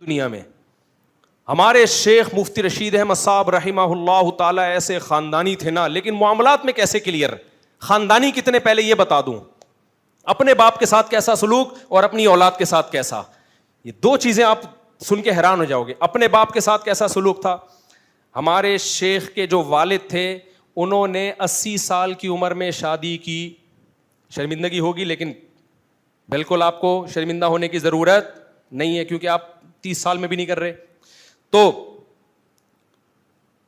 دنیا میں ہمارے شیخ مفتی رشید احمد صاحب رحمہ اللہ تعالی ایسے خاندانی تھے نا, لیکن معاملات میں کیسے کلیئر, خاندانی کتنے پہلے یہ بتا دوں, اپنے باپ کے ساتھ کیسا سلوک اور اپنی اولاد کے ساتھ کیسا, یہ دو چیزیں آپ سن کے حیران ہو جاؤ گے. اپنے باپ کے ساتھ کیسا سلوک تھا. ہمارے شیخ کے جو والد تھے انہوں نے 80 سال کی عمر میں شادی کی. شرمندگی ہوگی لیکن بالکل آپ کو شرمندہ ہونے کی ضرورت نہیں ہے, کیونکہ آپ 30 سال میں بھی نہیں کر رہے. تو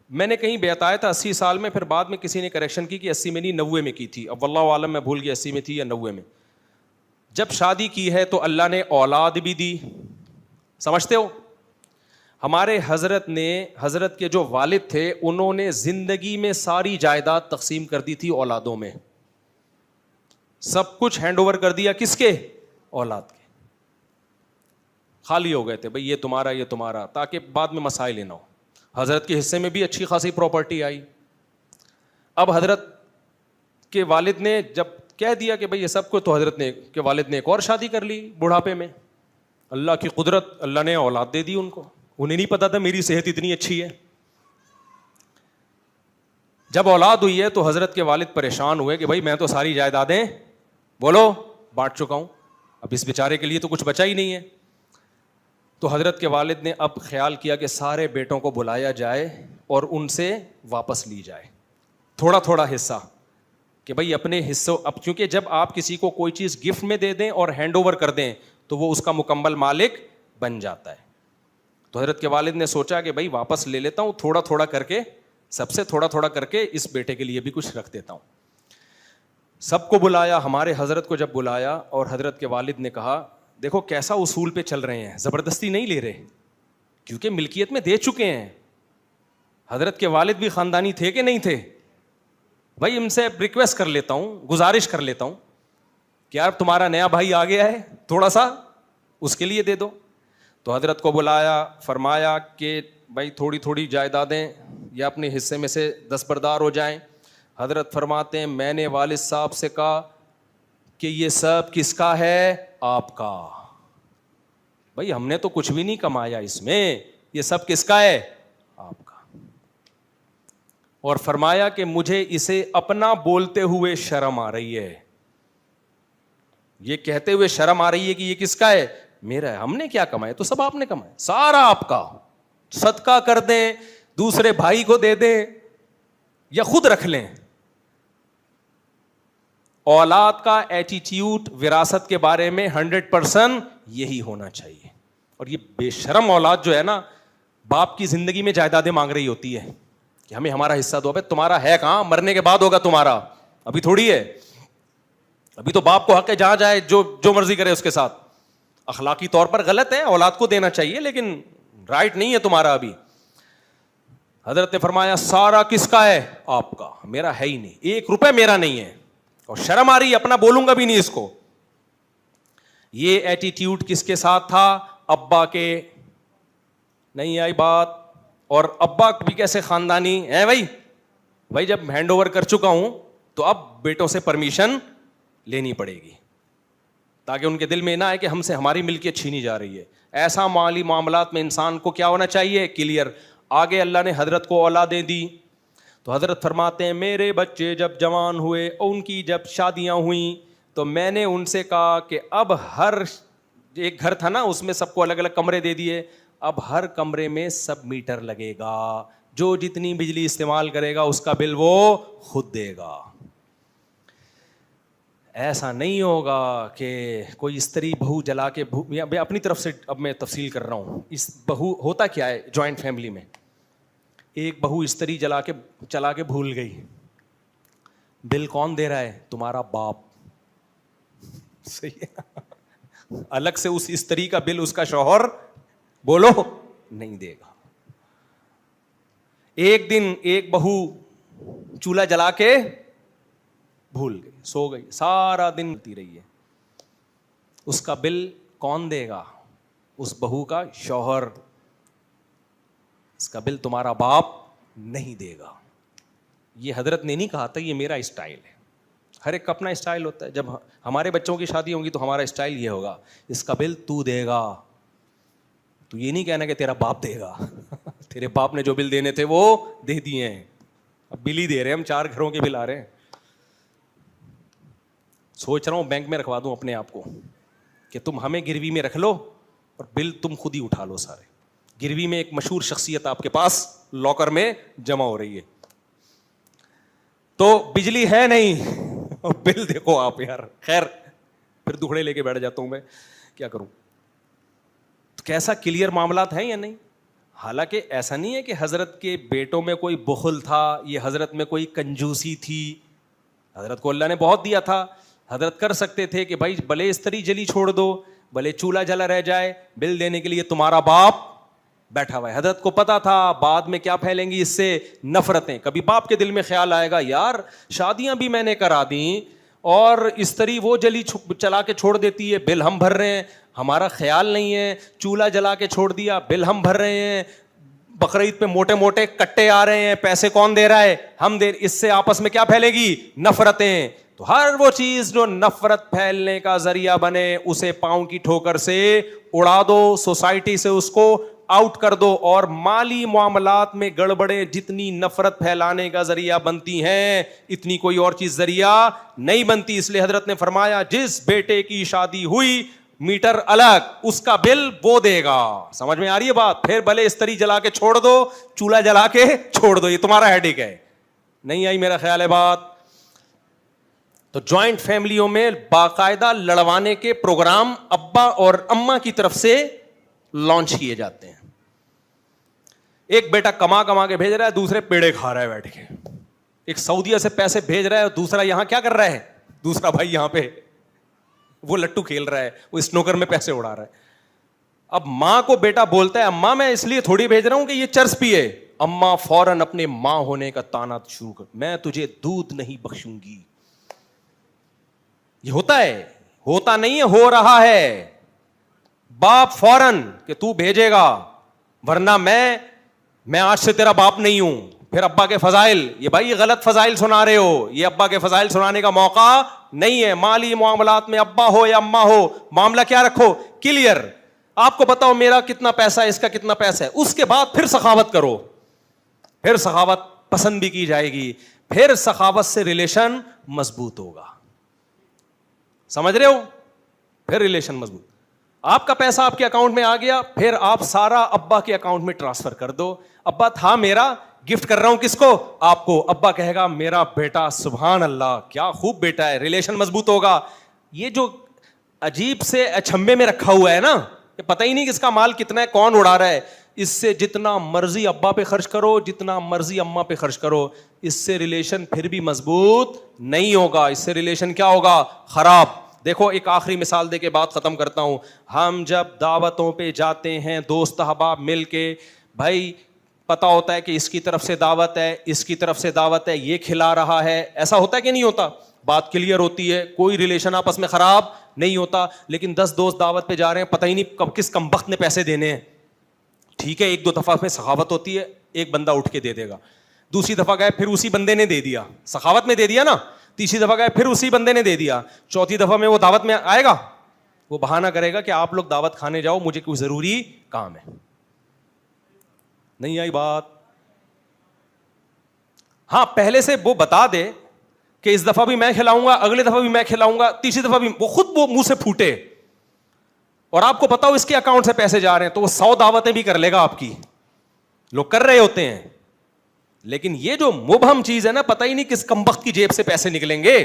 میں نے کہیں بتایا تھا 80 سال میں, پھر بعد میں کسی نے کریکشن کی کہ 80 میں نہیں 90 میں کی تھی. اب واللہ عالم میں بھول گیا 80 میں تھی یا 90 میں. جب شادی کی ہے تو اللہ نے اولاد بھی دی, سمجھتے ہو. ہمارے حضرت کے جو والد تھے انہوں نے زندگی میں ساری جائیداد تقسیم کر دی تھی اولادوں میں, سب کچھ ہینڈ اوور کر دیا کس کے, اولاد کے. خالی ہو گئے تھے بھئی یہ تمہارا یہ تمہارا, تاکہ بعد میں مسائل نہ ہو. حضرت کے حصے میں بھی اچھی خاصی پراپرٹی آئی. اب حضرت کے والد نے جب کہہ دیا کہ بھئی یہ سب کو, تو حضرت نے کے والد نے ایک اور شادی کر لی بڑھاپے میں. اللہ کی قدرت, اللہ نے اولاد دے دی ان کو. انہیں نہیں پتا تھا میری صحت اتنی اچھی ہے. جب اولاد ہوئی ہے تو حضرت کے والد پریشان ہوئے کہ بھئی میں تو ساری جائیدادیں بولو بانٹ چکا ہوں, اب اس بیچارے کے لیے تو کچھ بچا ہی نہیں ہے. تو حضرت کے والد نے اب خیال کیا کہ سارے بیٹوں کو بلایا جائے اور ان سے واپس لی جائے تھوڑا تھوڑا حصہ, کہ بھئی اپنے حصوں. اب کیونکہ جب آپ کسی کو کوئی چیز گفٹ میں دے دیں اور ہینڈ اوور کر دیں تو وہ اس کا مکمل مالک بن جاتا ہے. تو حضرت کے والد نے سوچا کہ بھئی واپس لے لیتا ہوں تھوڑا تھوڑا کر کے, سب سے تھوڑا تھوڑا کر کے اس بیٹے کے لیے بھی کچھ رکھ دیتا ہوں. سب کو بلایا, ہمارے حضرت کو جب بلایا اور حضرت کے والد نے کہا دیکھو کیسا اصول پہ چل رہے ہیں, زبردستی نہیں لے رہے, کیونکہ ملکیت میں دے چکے ہیں. حضرت کے والد بھی خاندانی تھے کہ نہیں تھے. بھائی ان سے ریکویسٹ کر لیتا ہوں, گزارش کر لیتا ہوں کہ یار تمہارا نیا بھائی آ گیا ہے, تھوڑا سا اس کے لیے دے دو. تو حضرت کو بلایا, فرمایا کہ بھائی تھوڑی تھوڑی جائیدادیں یا اپنے حصے میں سے دستبردار ہو جائیں. حضرت فرماتے ہیں میں نے والد صاحب سے کہا کہ یہ سب کس کا ہے, آپ کا. بھائی ہم نے تو کچھ بھی نہیں کمایا اس میں, یہ سب کس کا ہے, آپ کا. اور فرمایا کہ مجھے اسے اپنا بولتے ہوئے شرم آ رہی ہے, یہ کہتے ہوئے شرم آ رہی ہے کہ یہ کس کا ہے, میرا ہے. ہم نے کیا کمایا, تو سب آپ نے کمایا, سارا آپ کا. صدقہ کر دیں, دوسرے بھائی کو دے دیں یا خود رکھ لیں. اولاد کا ایٹیٹیوڈ وراثت کے بارے میں 100% یہی ہونا چاہیے. اور یہ بے شرم اولاد جو ہے نا, باپ کی زندگی میں جائیدادیں مانگ رہی ہوتی ہے کہ ہمیں ہمارا حصہ دو. ابے تمہارا ہے کہاں, مرنے کے بعد ہوگا تمہارا, ابھی تھوڑی ہے. ابھی تو باپ کو حق ہے جہاں جائے جو مرضی کرے اس کے ساتھ. اخلاقی طور پر غلط ہے, اولاد کو دینا چاہیے لیکن رائٹ نہیں ہے تمہارا ابھی. حضرت نے فرمایا سارا کس کا ہے, آپ کا, میرا ہے ہی نہیں, 1 روپے میرا نہیں ہے. اور شرم آ رہی ہے, اپنا بولوں گا بھی نہیں اس کو. یہ ایٹیٹیوڈ کس کے ساتھ تھا, ابا کے. نہیں آئی بات. اور ابا بھی کیسے خاندانی ہے بھائی جب ہینڈ اوور کر چکا ہوں تو اب بیٹوں سے پرمیشن لینی پڑے گی, تاکہ ان کے دل میں نہ آئے کہ ہم سے ہماری ملکیت چھینی جا رہی ہے. ایسا مالی معاملات میں انسان کو کیا ہونا چاہیے, کلیئر. آگے اللہ نے حضرت کو اولادیں دی. تو حضرت فرماتے ہیں میرے بچے جب جوان ہوئے, ان کی جب شادیاں ہوئیں, تو میں نے ان سے کہا کہ اب ہر ایک گھر تھا نا, اس میں سب کو الگ الگ کمرے دے دیے. اب ہر کمرے میں سب میٹر لگے گا, جو جتنی بجلی استعمال کرے گا اس کا بل وہ خود دے گا. ایسا نہیں ہوگا کہ کوئی استری بہو جلا کے, اپنی طرف سے اب میں تفصیل کر رہا ہوں. اس بہو ہوتا کیا ہے جوائنٹ فیملی میں, ایک بہو استری چلا کے بھول گئی, بل کون دے رہا ہے, تمہارا باپ. صحیح ہے, الگ سے اس استری کا بل اس کا شوہر بولو نہیں دے گا. ایک دن ایک بہو چولہا جلا کے بھول گئی, سو گئی, سارا دن ہوتی رہی ہے, اس کا بل کون دے گا, اس بہو کا شوہر. اس کا بل تمہارا باپ نہیں دے گا. یہ حضرت نے نہیں کہا تھا, یہ میرا اسٹائل ہے. ہر ایک کا اپنا اسٹائل ہوتا ہے. جب ہمارے بچوں کی شادی ہوگی تو ہمارا اسٹائل یہ ہوگا, اس کا بل تو دے گا. تو یہ نہیں کہنا کہ تیرا باپ دے گا. تیرے باپ نے جو بل دینے تھے وہ دے دیے ہیں, اب بل ہی دے رہے ہیں, ہم 4 گھروں کے بل آ رہے ہیں. سوچ رہا ہوں بینک میں رکھوا دوں اپنے آپ کو کہ تم ہمیں گروی میں رکھ لو اور بل تم خود ہی اٹھا لو سارے. گروی میں ایک مشہور شخصیت آپ کے پاس لاکر میں جمع ہو رہی ہے, تو بجلی ہے نہیں اور بل دیکھو آپ یار. خیر پھر دکھڑے لے کے بیٹھ جاتا ہوں میں, کیا کروں. تو کیسا کلیئر معاملات ہیں یا نہیں؟ حالانکہ ایسا نہیں ہے کہ حضرت کے بیٹوں میں کوئی بخل تھا, یہ حضرت میں کوئی کنجوسی تھی. حضرت کو اللہ نے بہت دیا تھا, حضرت کر سکتے تھے کہ بھائی بھلے استری جلی چھوڑ دو, بھلے چولہا جلا رہ جائے, بل دینے کے لیے تمہارا باپ بیٹھا ہوا ہے. حضرت کو پتا تھا بعد میں کیا پھیلیں گی اس سے نفرتیں. کبھی باپ کے دل میں خیال آئے گا یار شادیاں بھی میں نے کرا دیں اور استری وہ جلی چلا کے چھوڑ دیتی ہے, بل ہم بھر رہے ہیں, ہمارا خیال نہیں ہے. چولہا جلا کے چھوڑ دیا, بل ہم بھر رہے ہیں. بقرعید پہ موٹے موٹے کٹے آ رہے ہیں, پیسے کون دے رہا ہے؟ ہم دے. اس سے آپس میں کیا پھیلے گی؟ نفرتیں. تو ہر وہ چیز جو نفرت پھیلنے کا ذریعہ بنے اسے پاؤں کی ٹھوکر سے اڑا دو, سوسائٹی سے اس کو آؤٹ کر دو. اور مالی معاملات میں گڑبڑیں جتنی نفرت پھیلانے کا ذریعہ بنتی ہیں اتنی کوئی اور چیز ذریعہ نہیں بنتی. اس لیے حضرت نے فرمایا جس بیٹے کی شادی ہوئی میٹر الگ, اس کا بل وہ دے گا. سمجھ میں آ رہی ہے بات؟ پھر بھلے استری جلا کے چھوڑ دو, چولہا جلا کے چھوڑ دو, یہ تمہارا ہیڈک ہے. نہیں آئی میرا خیال ہے بات؟ تو جوائنٹ فیملیوں میں باقاعدہ لڑوانے کے پروگرام ابا اور اماں کی طرف سے لانچ کیے جاتے ہیں. ایک بیٹا کما کے بھیج رہا ہے, دوسرے پیڑے کھا رہا ہے بیٹھ کے. ایک سعودیہ سے پیسے بھیج رہا ہے اور دوسرا یہاں کیا کر رہا ہے, دوسرا بھائی یہاں پہ وہ لٹو کھیل رہا ہے, وہ اسنوکر میں پیسے اڑا رہا ہے. اب ماں کو بیٹا بولتا ہے اماں میں اس لیے تھوڑی بھیج رہا ہوں کہ یہ چرس پیے. اماں فوراً اپنے ماں ہونے کا تانا شروع کر, میں تجھے دودھ نہیں بخشوں گی. یہ ہوتا ہے, ہوتا نہیں ہے, ہو رہا ہے. باپ فوراً کہ تو بھیجے گا ورنہ میں آج سے تیرا باپ نہیں ہوں. پھر ابا کے فضائل, یہ بھائی یہ غلط فضائل سنا رہے ہو, یہ ابا کے فضائل سنانے کا موقع نہیں ہے. مالی معاملات میں ابا ہو یا اماں ہو, معاملہ کیا رکھو کلیئر. آپ کو بتاؤ میرا کتنا پیسہ ہے, اس کا کتنا پیسہ ہے, اس کے بعد پھر سخاوت کرو. پھر سخاوت پسند بھی کی جائے گی, پھر سخاوت سے ریلیشن مضبوط ہوگا. سمجھ رہے ہو؟ پھر ریلیشن مضبوط. آپ کا پیسہ آپ کے اکاؤنٹ میں آ گیا, پھر آپ سارا ابا کے اکاؤنٹ میں ٹرانسفر کر دو. ابا تھا میرا, گفٹ کر رہا ہوں کس کو؟ آپ کو. ابا کہے گا میرا بیٹا, سبحان اللہ کیا خوب بیٹا ہے, ریلیشن مضبوط ہوگا. یہ جو عجیب سے اچھمبے میں رکھا ہوا ہے نا, کہ پتہ ہی نہیں کس کا مال کتنا ہے, کون اڑا رہا ہے, اس سے جتنا مرضی ابا پہ خرچ کرو, جتنا مرضی اماں پہ خرچ کرو, اس سے ریلیشن پھر بھی مضبوط نہیں ہوگا. اس سے ریلیشن کیا ہوگا؟ خراب. دیکھو ایک آخری مثال دے کے بات ختم کرتا ہوں. ہم جب دعوتوں پہ جاتے ہیں دوست احباب مل کے, بھائی پتا ہوتا ہے کہ اس کی طرف سے دعوت ہے, اس کی طرف سے دعوت ہے, یہ کھلا رہا ہے, ایسا ہوتا ہے کہ نہیں ہوتا؟ بات کلیئر ہوتی ہے, کوئی ریلیشن آپس میں خراب نہیں ہوتا. لیکن 10 دوست دعوت پہ جا رہے ہیں, پتہ ہی نہیں کب کس کمبخت نے پیسے دینے ہیں. ٹھیک ہے, 1-2 دفعہ میں سخاوت ہوتی ہے, ایک بندہ اٹھ کے دے دے گا. دوسری دفعہ گئے پھر اسی بندے نے دے دیا, سخاوت میں دے دیا نا. تیسری دفعہ گئے پھر اسی بندے نے دے دیا. چوتھی دفعہ میں وہ دعوت میں آئے گا, وہ بہانہ کرے گا کہ آپ لوگ دعوت کھانے جاؤ, مجھے کوئی ضروری کام ہے. نہیں آئی بات؟ ہاں پہلے سے وہ بتا دے کہ اس دفعہ بھی میں کھلاؤں گا, اگلے دفعہ بھی میں کھلاؤں گا, تیسری دفعہ بھی, وہ خود وہ منہ سے پھوٹے اور آپ کو پتا ہو اس کے اکاؤنٹ سے پیسے جا رہے ہیں, تو وہ 100 دعوتیں بھی کر لے گا آپ کی. لوگ کر رہے ہوتے ہیں. لیکن یہ جو مبہم چیز ہے نا, پتہ ہی نہیں کس کمبخت کی جیب سے پیسے نکلیں گے,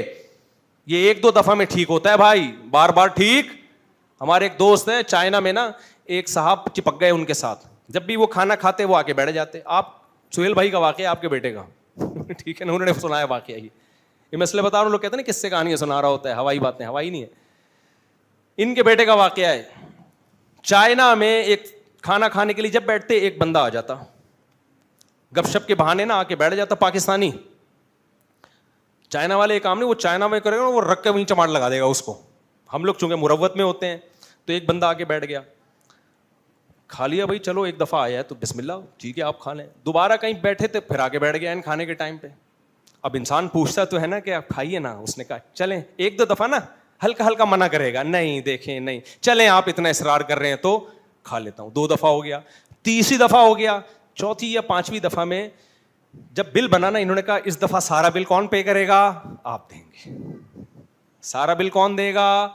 یہ 1-2 دفعہ میں ٹھیک ہوتا ہے بھائی, بار بار ٹھیک. ہمارے ایک دوست ہیں چائنا میں نا, ایک صاحب چپک گئے ان کے ساتھ, جب بھی وہ کھانا کھاتے وہ آ کے بیٹھ جاتے. آپ سہیل بھائی کا واقعہ, آپ کے بیٹے کا ٹھیک ہے نا, انہوں نے سنایا واقعہ. یہ مسئلے بتا رہا ہوں, لوگ کہتے ہیں نا کس سے کہانی سنا رہا ہوتا ہے, ہوائی باتیں. ہوائی نہیں ہے, ان کے بیٹے کا واقعہ ہے. چائنا میں ایک کھانا کھانے کے لیے جب بیٹھتے ایک بندہ آ جاتا, گپ شپ کے بہانے نا آ کے بیٹھ جاتا, پاکستانی. چائنا والے ایک کام نہیں, وہ چائنا میں کرے گا وہ رکھ کے وہیں چماٹ لگا دے گا اس کو. ہم لوگ چونکہ مروت میں ہوتے ہیں, تو ایک بندہ آ کے بیٹھ گیا, کھا لیا بھائی, چلو ایک دفعہ آیا ہے تو بسم اللہ, ٹھیک ہے آپ کھا لیں. دوبارہ کہیں بیٹھے تھے, پھر آ کے بیٹھ گیا ان کھانے کے ٹائم پہ. اب انسان پوچھتا تو ہے نا کہ آپ کھائیے نا, اس نے کہا چلیں 1-2 دفعہ نا ہلکا ہلکا منع کرے گا, نہیں دیکھیں نہیں, چلیں آپ اتنا اصرار کر رہے ہیں تو کھا لیتا ہوں. 2 دفعہ ہو گیا, تیسری دفعہ ہو گیا, چوتھی یا پانچویں دفعہ میں جب بل بنانا, انہوں نے کہا اس دفعہ سارا بل کون پے کرے گا؟ آپ دیں گے. سارا بل کون دے گا؟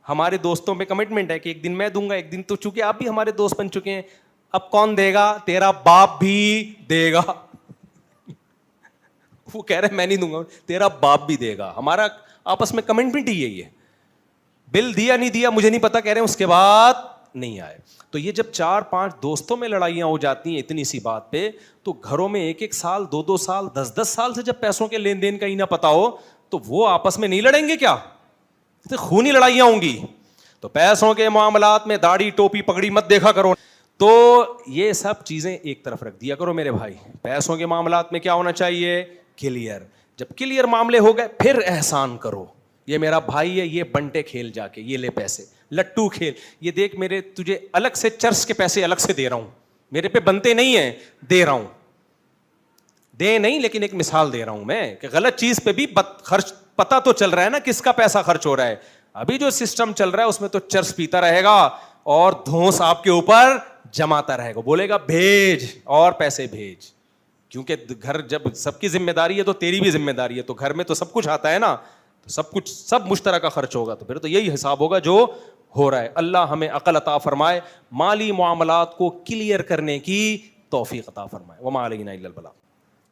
ہمارے دوستوں میں کمٹمنٹ ہے کہ ایک دن میں دوں گا, ایک دن تو, چونکہ آپ بھی ہمارے دوست بن چکے ہیں, اب کون دے گا؟ تیرا باپ بھی دے گا. وہ کہہ رہے میں نہیں دوں گا, تیرا باپ بھی دے گا. ہمارا آپس میں کمٹمنٹ ہی یہی ہے. بل دیا نہیں دیا مجھے نہیں پتا, کہہ رہے ہیں اس کے بعد نہیں آئے. تو یہ جب 4-5 دوستوں میں لڑائیاں ہو جاتی ہیں اتنی سی بات پہ, تو گھروں میں 1-1 سال 2-2 سال 10-10 سال سے جب پیسوں کے لین دین کا ہی نہ پتا ہو, تو وہ آپس میں نہیں لڑیں گے کیا؟ خونی لڑائیاں ہوں گی. تو پیسوں کے معاملات میں داڑھی ٹوپی پگڑی مت دیکھا کرو. تو یہ سب چیزیں ایک طرف رکھ دیا کرو میرے بھائی. پیسوں کے معاملات میں کیا ہونا چاہیے؟ کلیئر. جب کلیئر معاملے ہو گئے پھر احسان کرو. یہ میرا بھائی ہے, یہ بنٹے کھیل جا کے, یہ لے پیسے, لٹو کھیل, یہ دیکھ میرے تجھے الگ سے چرس کے پیسے الگ سے دے رہا ہوں, میرے پہ بنتے نہیں ہیں, دے رہا ہوں. دے نہیں, لیکن ایک مثال دے رہا ہوں میں کہ غلط چیز پہ بھی خرچ پتا تو چل رہا ہے نا کس کا پیسہ خرچ ہو رہا ہے. ابھی جو سسٹم چل رہا ہے اس میں تو چرس پیتا رہے گا اور دھونس آپ کے اوپر جماتا رہے گا, بولے گا بھیج اور پیسے بھیج. کیونکہ گھر جب سب کی ذمہ داری ہے تو تیری بھی ذمہ داری ہے, تو گھر میں تو سب کچھ آتا ہے نا, تو سب کچھ سب مشترکہ خرچ ہوگا, تو پھر تو یہی حساب ہوگا جو ہو رہا ہے. اللہ ہمیں عقل عطا فرمائے, مالی معاملات کو کلیئر کرنے کی توفیق عطا فرمائے. وما علینا الا البلاغ.